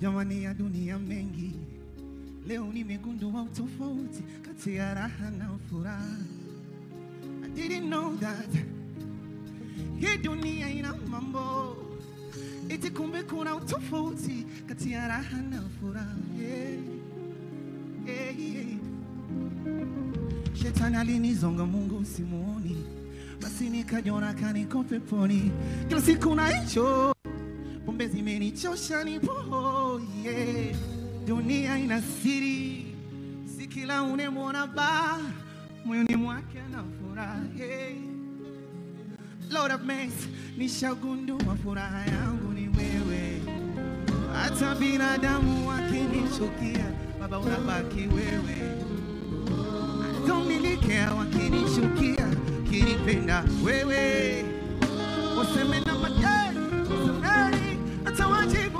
Jamani ya dunia mengi, leo nimegundua utofauti kati ya raha na furaha. I didn't know that hii dunia ina mambo, eti kumbe kuna utofauti kati ya raha na furaha. Shetani alinizonga, Mungu simuoni, basi nikajiona kaniko peponi. Kila siku na hicho pombe zimenichosha, nipo dunia ina siri, si kila unemwona ba moyoni mwake na furaha. Lord of mercy, nishagundua furaha yangu ni wewe. Hata binadamu wakinichukia, Baba unabaki wewe. Don't really care wakinishukia, kinipenda wewe. Waseme na wasemeni, hata wajibu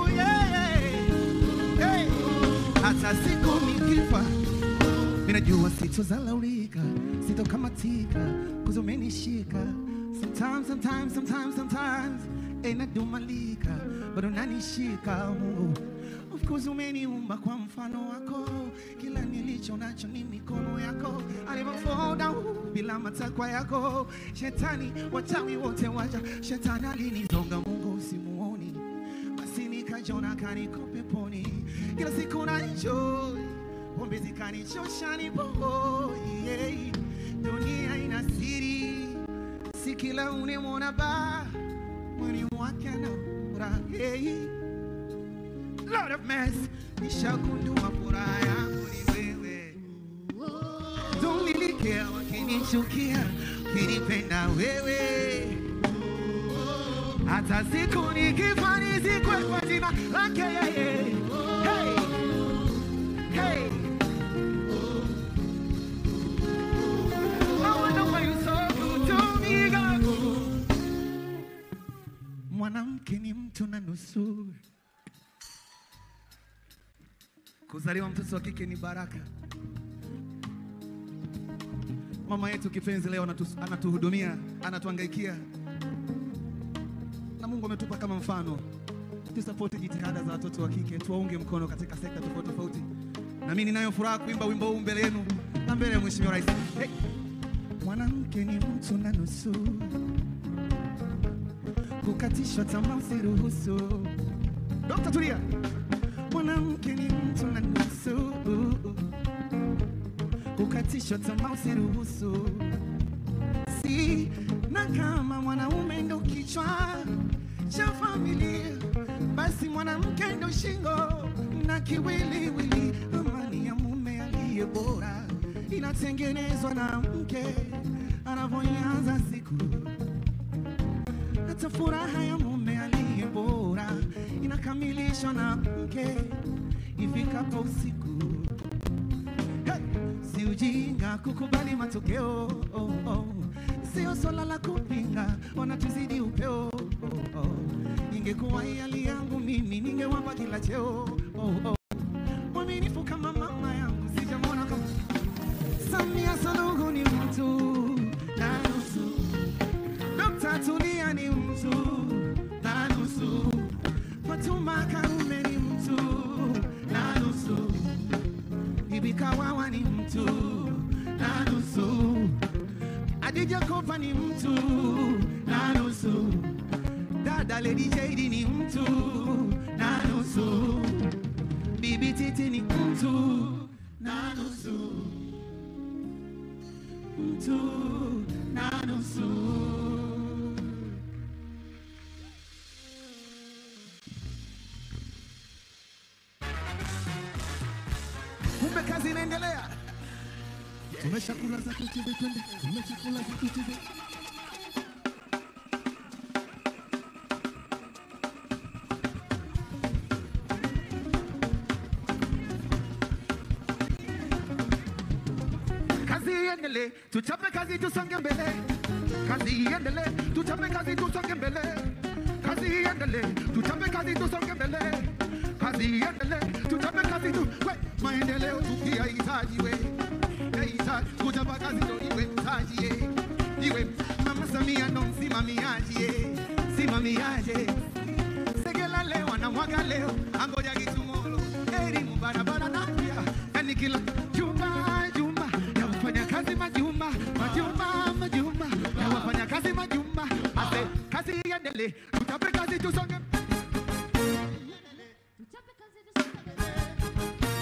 hata siku nikifa, minajua sitozalaulika, sitokamatika, kuzumenishika. Sometimes nadumalika, but unanishika Mungu. Of course umeniumba kwa mfano wako, kila nilicho nacho ni mikono yako. I never fall down bila matakwa yako. Shetani wachawi wote wacha, shetani alinizonga, Mungu simuoni, basi nikajiona kaniko peponi. Kila siku na enjoy, pombe zikanichosha, nipo dunia ina siri, si kila unemwona ba moyoni mwake na furaha. Lord of mercy, nishagundua furaha yangu ni wewe. Don't really care wakinichukia, kinipenda wewe. Hata siku nikifa nizikwe kwa jina lake yeye. Hey. I wonder why you so good to me, God. Mwanamke ni mtu na nusu. Kuzaliwa mtoto wa kike ni baraka. Mama yetu kipenzi leo anatuhudumia, anatuangaikia. Na Mungu ametupa kama mfano. Tusupport jitihada za watoto wa kike, tuwaunge mkono katika sekta tofauti tofauti. Na mimi ninayo furaha kuimba wimbo huu mbele yenu na mbele ya Mheshimiwa Rais. Mwanamke ni mtu na nusu, kukatishwa tamaa usiruhusu. Dr. Tulia. Mwanamke ni mtu na nusu, kukatishwa tamaa usiruhusu. Si na kama mwanaume ndo kichwa cha familia, basi mwanamke ndo shingo na kiwiliwili. Amani ya mume aliye bora inatengenezwa na mke anavyoanza siku. Hata furaha ya mume aliye bora inakamilishwa na mke ifikapo usiku. Si ujinga kukubali matokeo, sio swala la kupinga, wanatuzidi upeo. Ingekuwa hali yangu mimi ningewapa kila cheo. Mwaminifu kama mama yangu sijamwona kama Samia Suluhu, ni mtu na nusu. Dr. Tulia ni mtu na nusu. Fatuma Karume ni mtu na nusu. Bibi Kawawa ni mtu na nusu. Adija Kopa ni mtu na nusu. Dada Lady Jade ni mtu na nusu. Bibi Titi ni mtu na nusu. Mtu na nusu. Kumbe kazi inaendelea. Tumeshakula za kucheze twende. Tumeshakula za kucheze. Kazi iendelee, tuchape kazi tusonge mbele. Kazi iendelee, tuchape kazi tusonge mbele. Kazi iendelee, tuchape kazi tusonge mbele. Kazi iendelee, tuchape kazi tu. Maendeleo tukiyahitaji we. Kuchapa kazi ndo iwe mtaji iwe. Mama Samia ndo msimamiaji simamiaje. Segela leo anamwaga leo, angoja kitumo Yelele. Tuchape kazi tusonge. Tuchape kazi tusonge.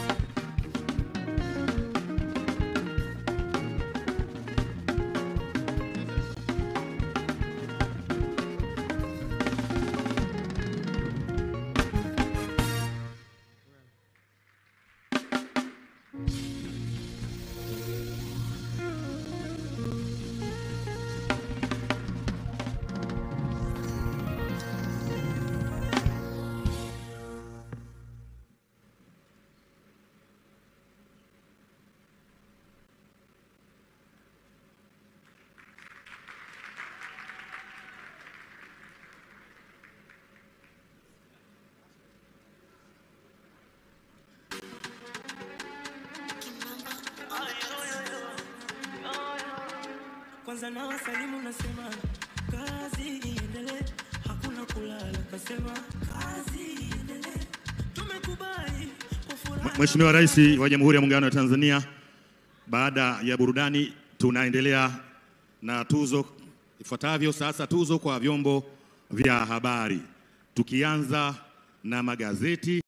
Kwanza na wasalimu nasema kazi iendelee, hakuna kulala, kasema kazi iendelee. Tumekubali kufurahi. Mheshimiwa Rais wa Jamhuri ya Muungano wa Tanzania, baada ya burudani tunaendelea na tuzo ifuatavyo. Sasa tuzo kwa vyombo vya habari, tukianza na magazeti.